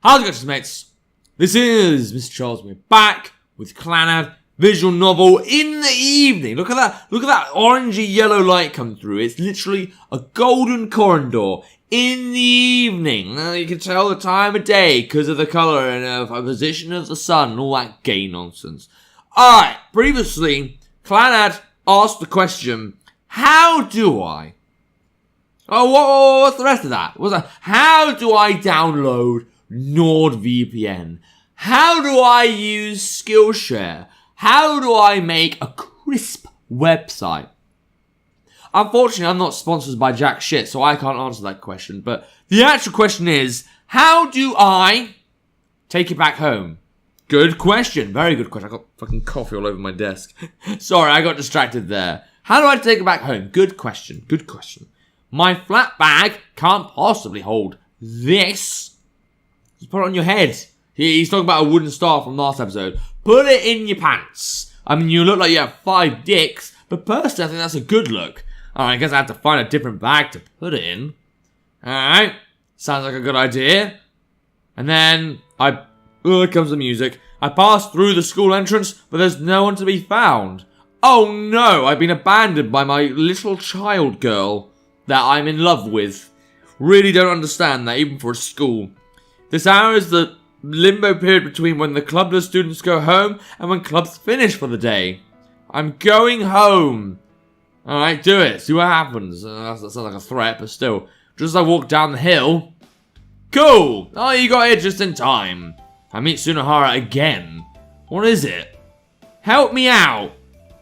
How's it going, mates? This is Mrjacharles. We're back with Clannad visual novel in the evening. Look at that. Look at that orangey yellow light come through. It's literally a golden corridor in the evening. You can tell the time of day because of the colour and the position of the sun and all that gay nonsense. Alright, previously, Clannad asked the question, how do I? Oh, what's the rest of that? What's that? How do I download NordVPN? How do I use Skillshare? How do I make a crisp website? Unfortunately, I'm not sponsored by jack shit, so I can't answer that question. But the actual question is, how do I take it back home? Good question. Very good question. I got fucking coffee all over my desk. Sorry, I got distracted there. How do I take it back home? Good question. Good question. My flat bag can't possibly hold this. Just put it on your head. He's talking about a wooden star from last episode. Put it in your pants. I mean, you look like you have 5 dicks, but personally, I think that's a good look. Alright, I guess I have to find a different bag to put it in. Alright, sounds like a good idea. And then, here comes the music. I pass through the school entrance, but there's no one to be found. Oh no, I've been abandoned by my little child girl that I'm in love with. Really don't understand that, even for a school. This hour is the limbo period between when the clubless students go home and when clubs finish for the day. I'm going home. Alright, do it. See what happens. That sounds like a threat, but still. Just as I walk down the hill. Cool! Oh, you got here just in time. I meet Sunohara again. What is it? Help me out.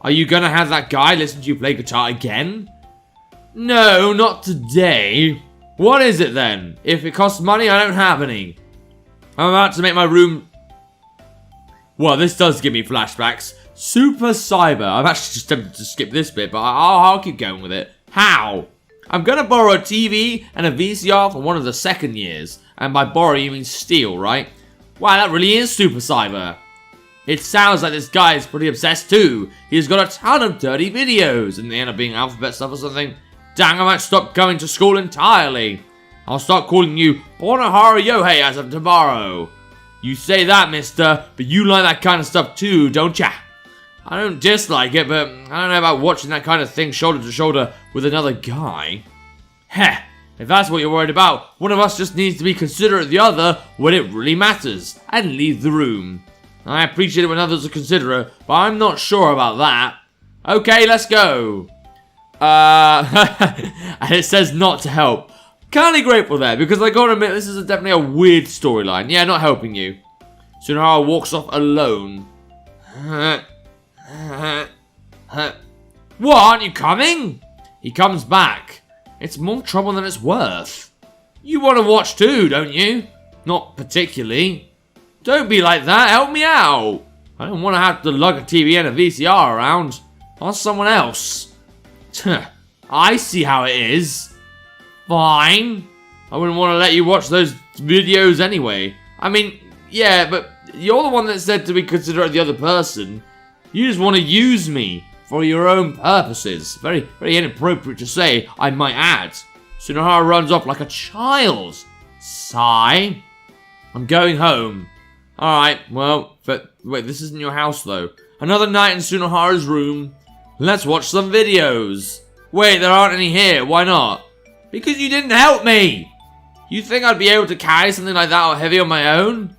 Are you gonna have that guy listen to you play guitar again? No, not today. What is it then? If it costs money, I don't have any. I'm about to make my room... Well, this does give me flashbacks. Super Cyber. I'm actually just tempted to skip this bit, but I'll keep going with it. How? I'm gonna borrow a TV and a VCR from one of the second years. And by borrow, you mean steal, right? Wow, that really is Super Cyber. It sounds like this guy is pretty obsessed too. He's got a ton of dirty videos, and they end up being alphabet stuff or something. Dang, I might stop going to school entirely. I'll start calling you Sunohara Yohei as of tomorrow. You say that, mister, but you like that kind of stuff too, don't ya? I don't dislike it, but I don't know about watching that kind of thing shoulder to shoulder with another guy. Heh, if that's what you're worried about, one of us just needs to be considerate of the other when it really matters, and leave the room. I appreciate it when others are considerate, but I'm not sure about that. Okay, let's go. And it says not to help. Kinda grateful there, because I gotta admit, this is definitely a weird storyline. Yeah, not helping you. Sunohara walks off alone. What, aren't you coming? He comes back. It's more trouble than it's worth. You want to watch too, don't you? Not particularly. Don't be like that, help me out. I don't want to have to lug a TV and a VCR around. Ask someone else. I see how it is. Fine. I wouldn't want to let you watch those videos anyway. I mean, yeah, but you're the one that said to be considerate of the other person. You just want to use me for your own purposes. Very, very inappropriate to say, I might add. Sunohara runs off like a child. Sigh. I'm going home. Alright, well, but wait, this isn't your house though. Another night in Sunohara's room. Let's watch some videos. Wait, there aren't any here. Why not? Because you didn't help me. You think I'd be able to carry something like that or heavy on my own?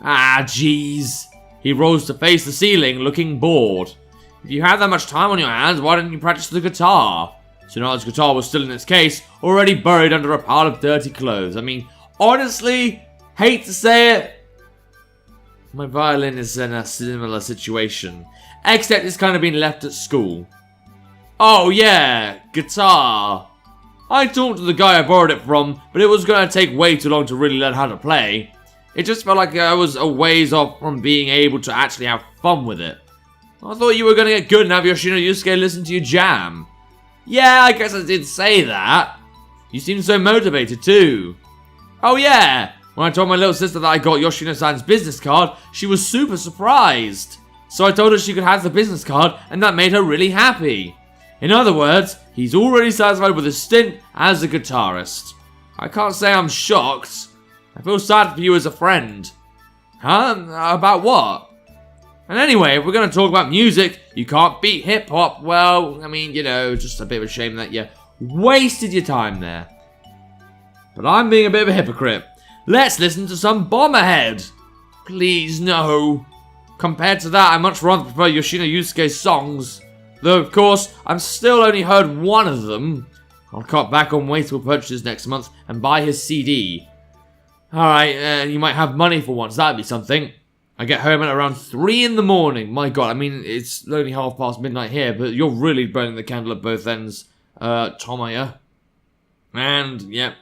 Ah, jeez. He rose to face the ceiling, looking bored. If you had that much time on your hands, why didn't you practice the guitar? Sunohara's guitar was still in its case, already buried under a pile of dirty clothes. I mean, honestly, hate to say it, my violin is in a similar situation. Except it's kind of been left at school. Oh yeah, guitar. I talked to the guy I borrowed it from, but it was going to take way too long to really learn how to play. It just felt like I was a ways off from being able to actually have fun with it. I thought you were going to get good and have Yoshino Yusuke listen to you jam. Yeah, I guess I did say that. You seem so motivated too. Oh yeah, when I told my little sister that I got Yoshino-san's business card, she was super surprised. So I told her she could have the business card, and that made her really happy. In other words, he's already satisfied with his stint as a guitarist. I can't say I'm shocked. I feel sad for you as a friend. Huh? About what? And anyway, if we're going to talk about music, you can't beat hip-hop. Well, I mean, you know, just a bit of a shame that you wasted your time there. But I'm being a bit of a hypocrite. Let's listen to some Bomberhead. Please, no. Compared to that, I much rather prefer Yoshino Yusuke's songs. Though, of course, I've still only heard one of them. I'll cut back on wasteful purchases next month and buy his CD. Alright, you might have money for once. That'd be something. I get home at around 3 in the morning. My god, I mean, it's only midnight here, but you're really burning the candle at both ends, Tomoya. And, yep.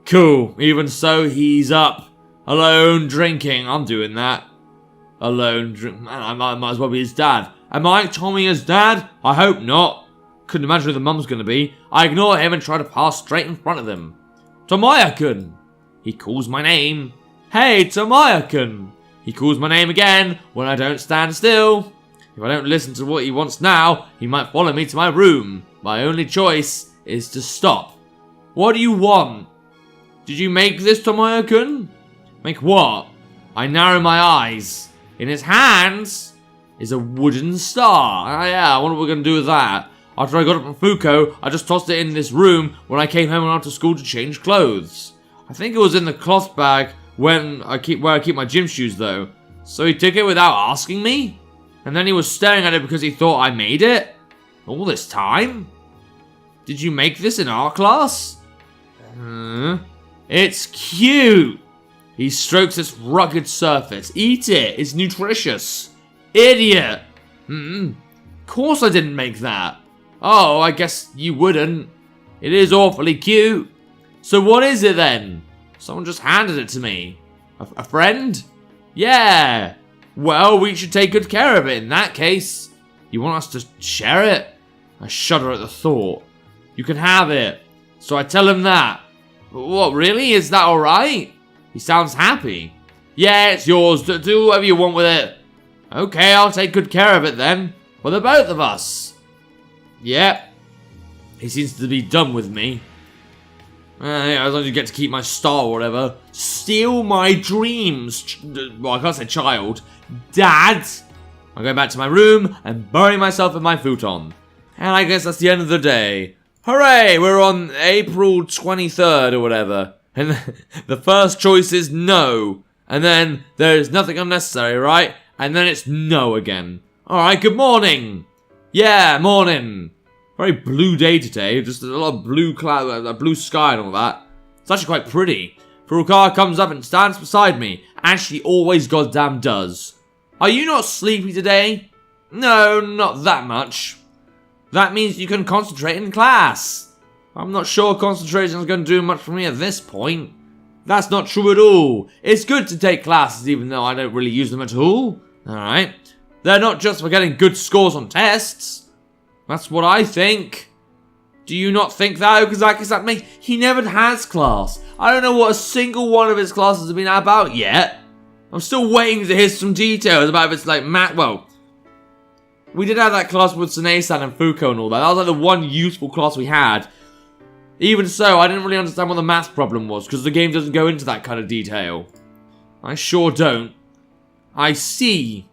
Cool. Even so, he's up. Alone drinking. I'm doing that. Alone drink. Man, I might as well be his dad. Am I Tomoya's dad? I hope not. Couldn't imagine who the mum's gonna be. I ignore him and try to pass straight in front of him. Tomoya-kun. He calls my name. Hey, Tomoya-kun. He calls my name again when I don't stand still. If I don't listen to what he wants now, he might follow me to my room. My only choice is to stop. What do you want? Did you make this, Tomoya-kun? Make what? I narrow my eyes. In his hands is a wooden star. Ah, yeah, I wonder what we're going to do with that. After I got it from Fuko, I just tossed it in this room when I came home after school to change clothes. I think it was in the cloth bag where I keep my gym shoes, though. So he took it without asking me? And then he was staring at it because he thought I made it? All this time? Did you make this in art class? It's cute. He strokes its rugged surface. Eat it. It's nutritious. Idiot. Of course I didn't make that. Oh, I guess you wouldn't. It is awfully cute. So what is it then? Someone just handed it to me. A friend? Yeah. Well, we should take good care of it in that case. You want us to share it? I shudder at the thought. You can have it. So I tell him that. What, really? Is that alright? He sounds happy. Yeah, it's yours. Do whatever you want with it. Okay, I'll take good care of it then. For the both of us. Yep. He seems to be done with me. Yeah, as long as you get to keep my star or whatever. Steal my dreams. Well, I can't say child. Dad. I go back to my room and bury myself in my futon. And I guess that's the end of the day. Hooray! We're on April 23rd or whatever. And the first choice is no. And then there's nothing unnecessary, right? And then it's no again. Alright, good morning. Yeah, morning. Very blue day today. Just a lot of blue cloud, blue sky and all that. It's actually quite pretty. Furukawa comes up and stands beside me, as she always goddamn does. Are you not sleepy today? No, not that much. That means you can concentrate in class. I'm not sure concentration is going to do much for me at this point. That's not true at all. It's good to take classes even though I don't really use them at all. Alright. They're not just for getting good scores on tests. That's what I think. Do you not think that, Okazaki-san? He never has class. I don't know what a single one of his classes has been about yet. I'm still waiting to hear some details about if it's like math. Well, we did have that class with Sune-san and Fuko and all that. That was like the one useful class we had. Even so, I didn't really understand what the math problem was, because the game doesn't go into that kind of detail. I sure don't. I see.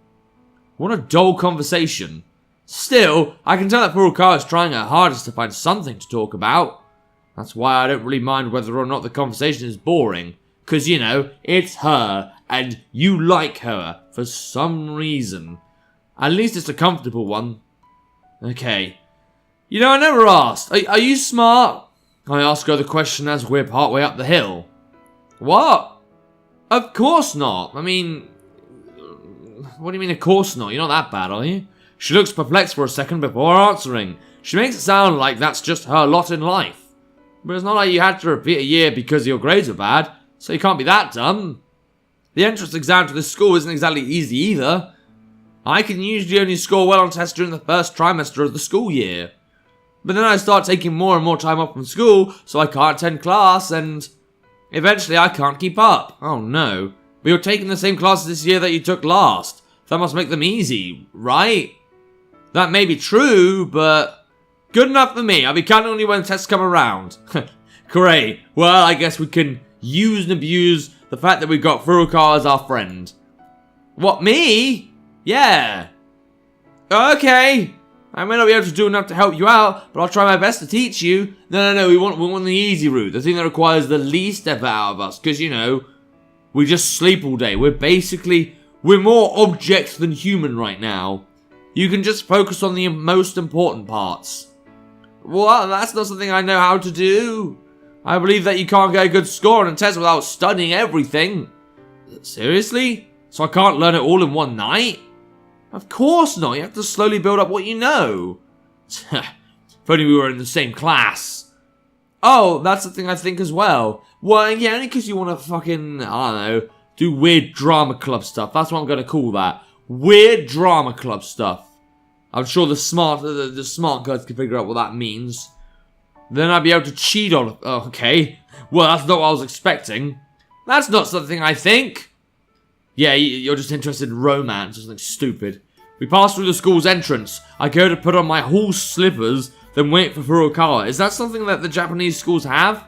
What a dull conversation. Still, I can tell that Furukawa is trying her hardest to find something to talk about. That's why I don't really mind whether or not the conversation is boring. Because, you know, it's her, and you like her for some reason. At least it's a comfortable one. Okay. You know, I never asked. Are you smart? I ask her the question as we're partway up the hill. What? Of course not. I mean... What do you mean, of course not? You're not that bad, are you? She looks perplexed for a second before answering. She makes it sound like that's just her lot in life. But it's not like you had to repeat a year because your grades were bad, so you can't be that dumb. The entrance exam to this school isn't exactly easy either. I can usually only score well on tests during the first trimester of the school year. But then I start taking more and more time off from school, so I can't attend class, and eventually I can't keep up. Oh no. But you're taking the same classes this year that you took last. That must make them easy, right? That may be true, but good enough for me. I'll be counting on you when tests come around. Great. Well, I guess we can use and abuse the fact that we've got Furukawa as our friend. What, me? Yeah. Okay. I may not be able to do enough to help you out, but I'll try my best to teach you. No, we want the easy route. The thing that requires the least effort out of us. Because, you know, we just sleep all day. We're more objects than human right now. You can just focus on the most important parts. Well, that's not something I know how to do. I believe that you can't get a good score on a test without studying everything. Seriously? So I can't learn it all in one night? Of course not. You have to slowly build up what you know. If only we were in the same class. Oh, that's the thing I think as well. Well, yeah, only because you want to fucking, I don't know, do weird drama club stuff. That's what I'm going to call that. Weird drama club stuff. I'm sure the smart guys can figure out what that means. Then I'd be able to cheat on... Oh, okay. Well, that's not what I was expecting. That's not something I think. Yeah, you're just interested in romance or something stupid. We pass through the school's entrance. I go to put on my horse slippers, then wait for Furukawa. Is that something that the Japanese schools have?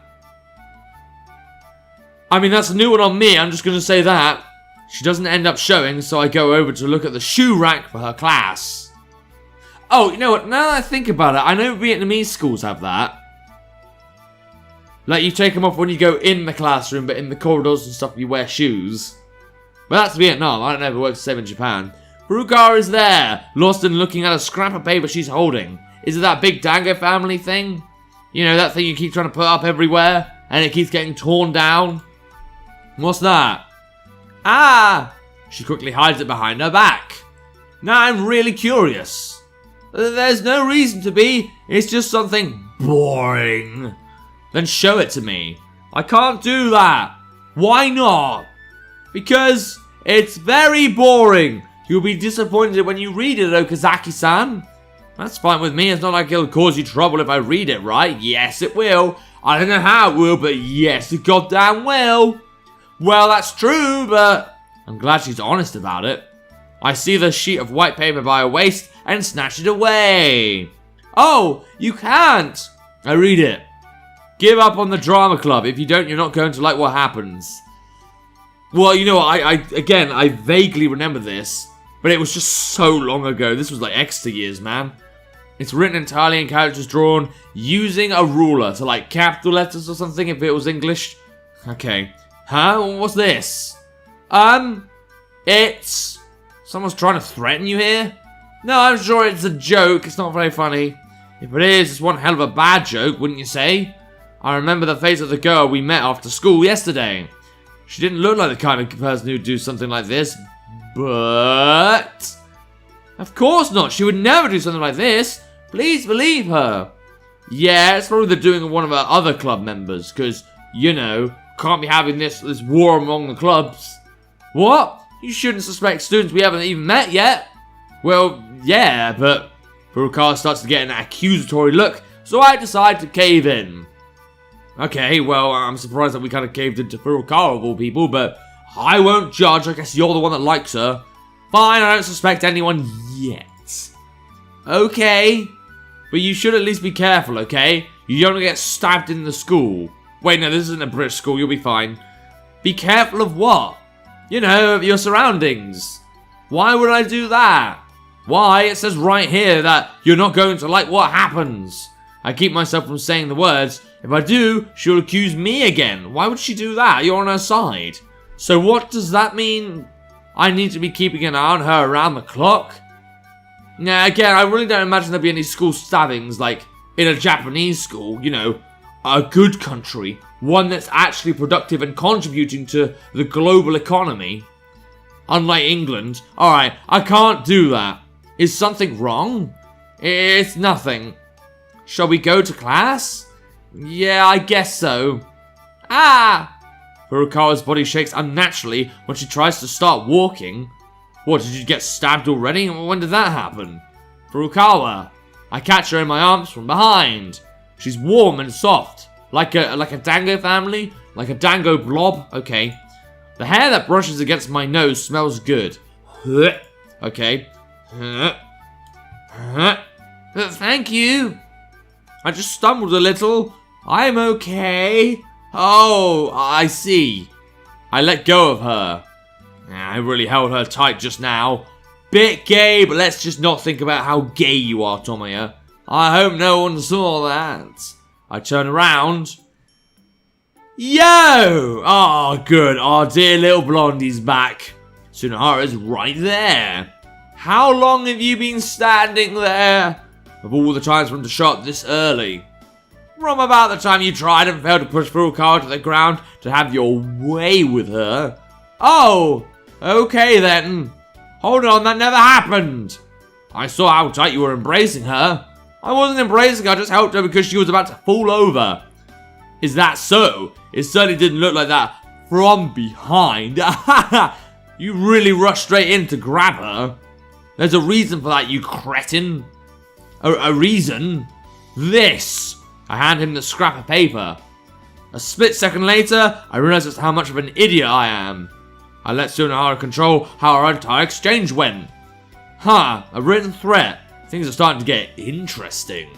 I mean, that's a new one on me. I'm just going to say that. She doesn't end up showing, so I go over to look at the shoe rack for her class. Oh, you know what? Now that I think about it, I know Vietnamese schools have that. Like, you take them off when you go in the classroom, but in the corridors and stuff, you wear shoes. But that's Vietnam. I don't know if it works the same in Japan. Furukawa is there, lost in looking at a scrap of paper she's holding. Is it that big Dango family thing? You know, that thing you keep trying to put up everywhere, and it keeps getting torn down? What's that? Ah! She quickly hides it behind her back. Now I'm really curious. There's no reason to be. It's just something boring. Then show it to me. I can't do that. Why not? Because it's very boring. You'll be disappointed when you read it, Okazaki-san. That's fine with me. It's not like it'll cause you trouble if I read it, right? Yes, it will. I don't know how it will, but yes, it goddamn will. Well, that's true, but I'm glad she's honest about it. I see the sheet of white paper by her waist and snatch it away. Oh, you can't. I read it. Give up on the drama club. If you don't, you're not going to like what happens. Well, you know what, I vaguely remember this, but it was just so long ago. This was like extra years, man. It's written entirely in characters drawn using a ruler, so like capital letters or something if it was English. Okay. Huh? What's this? It's... Someone's trying to threaten you here? No, I'm sure it's a joke. It's not very funny. If it is, it's one hell of a bad joke, wouldn't you say? I remember the face of the girl we met after school yesterday. She didn't look like the kind of person who'd do something like this, but... Of course not, she would never do something like this. Please believe her. Yeah, it's probably the doing of one of our other club members, because, you know, can't be having this war among the clubs. What? You shouldn't suspect students we haven't even met yet. Well, yeah, but... Furukawa starts to get an accusatory look, so I decide to cave in. Okay, well, I'm surprised that we kind of caved into Furukawa of all people, but I won't judge. I guess you're the one that likes her. Fine, I don't suspect anyone yet. Okay, but you should at least be careful, okay? You don't want to get stabbed in the school. Wait, no, this isn't a British school. You'll be fine. Be careful of what? You know, of your surroundings. Why would I do that? Why? It says right here that you're not going to like what happens. I keep myself from saying the words. If I do, she'll accuse me again. Why would she do that? You're on her side. So what does that mean? I need to be keeping an eye on her around the clock? Now, again, I really don't imagine there'll be any school stabbings like in a Japanese school, you know, a good country, one that's actually productive and contributing to the global economy. Unlike England. Alright, I can't do that. Is something wrong? It's nothing. Shall we go to class? Yeah, I guess so. Ah! Furukawa's body shakes unnaturally when she tries to start walking. What, did you get stabbed already? When did that happen? Furukawa. I catch her in my arms from behind. She's warm and soft. Like a dango family? Like a dango blob? Okay. The hair that brushes against my nose smells good. Okay. Thank you. I just stumbled a little. I'm okay. Oh, I see. I let go of her. I really held her tight just now. Bit gay, but let's just not think about how gay you are, Tomoya. I hope no one saw that. I turn around. Yo! Oh, good. Our dear little blondie's back. Tsunohara's right there. How long have you been standing there? Of all the times for him to show up this early. From about the time you tried and failed to push Furukawa to the ground to have your way with her. Oh, okay then. Hold on, that never happened. I saw how tight you were embracing her. I wasn't embracing her, I just helped her because she was about to fall over. Is that so? It certainly didn't look like that from behind. You really rushed straight in to grab her. There's a reason for that, you cretin. A reason? This. I hand him the scrap of paper. A split second later, I realize just how much of an idiot I am. I let Tsunohara control how our entire exchange went. A written threat. Things are starting to get interesting.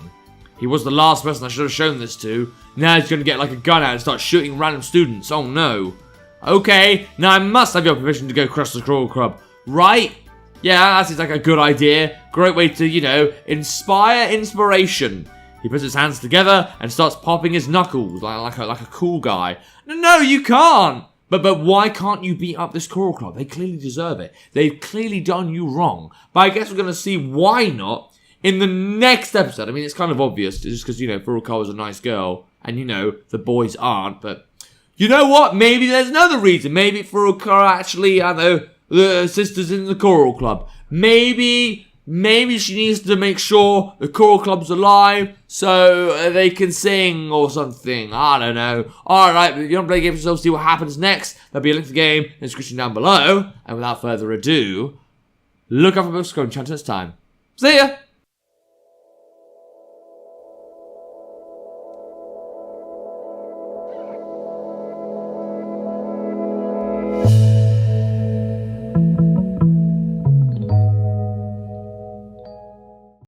He was the last person I should have shown this to. Now he's going to get like a gun out and start shooting random students. Oh no. Okay, now I must have your permission to go crush the Crawl Club. Right? Yeah, that seems like a good idea. Great way to, inspire inspiration. He puts his hands together and starts popping his knuckles like a cool guy. No, you can't. But why can't you beat up this Choral Club? They clearly deserve it. They've clearly done you wrong. But I guess we're going to see why not in the next episode. I mean, it's kind of obvious just because, Furukawa's a nice girl and, the boys aren't. But you know what? Maybe there's another reason. Maybe Furukawa actually, the sisters in the Choral Club. Maybe she needs to make sure the Choral Club's alive so they can sing or something. I don't know. Alright, if you want to play games yourself, see what happens next, there'll be a link to the game in the description down below. And without further ado, look out for books, go and chat next time. See ya!